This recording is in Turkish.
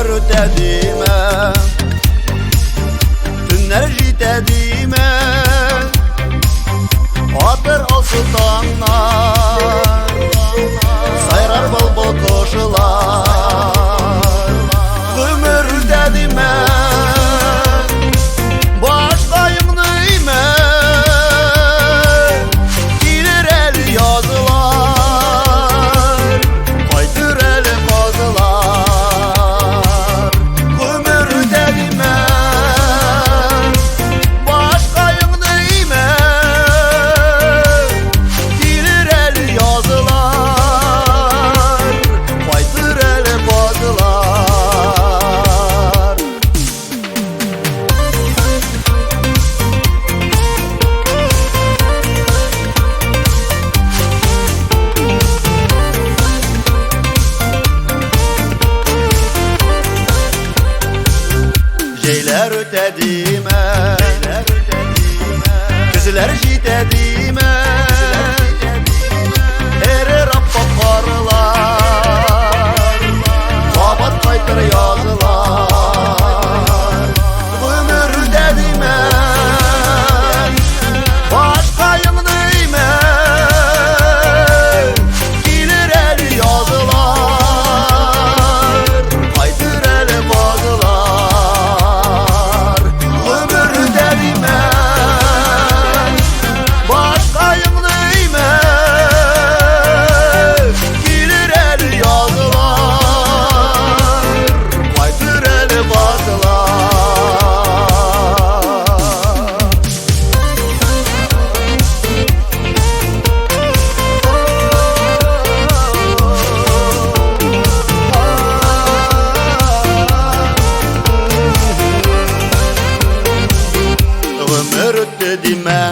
Geceler ötedime, günler jitedime, atır al sultanlar, sayrar bol bol koşular. Ömür ötedime, başkayım neyme, gelir el yazılar, kaydır el kazılar. Ömür ötedime, başkayım neyme, gelir el yazılar, kaydır el kazılar. Şeyler ötedime, kızlar jitedime, erer appap karılar, kabat kaytır yazılar. Ömür ötedime, başkayım neyme, gelir el yazılar, kaydır el bazılar. Ömür ötedime, başkayım neyme, gelir el yazılar, kaydır el bazılar. Ömür ötedime,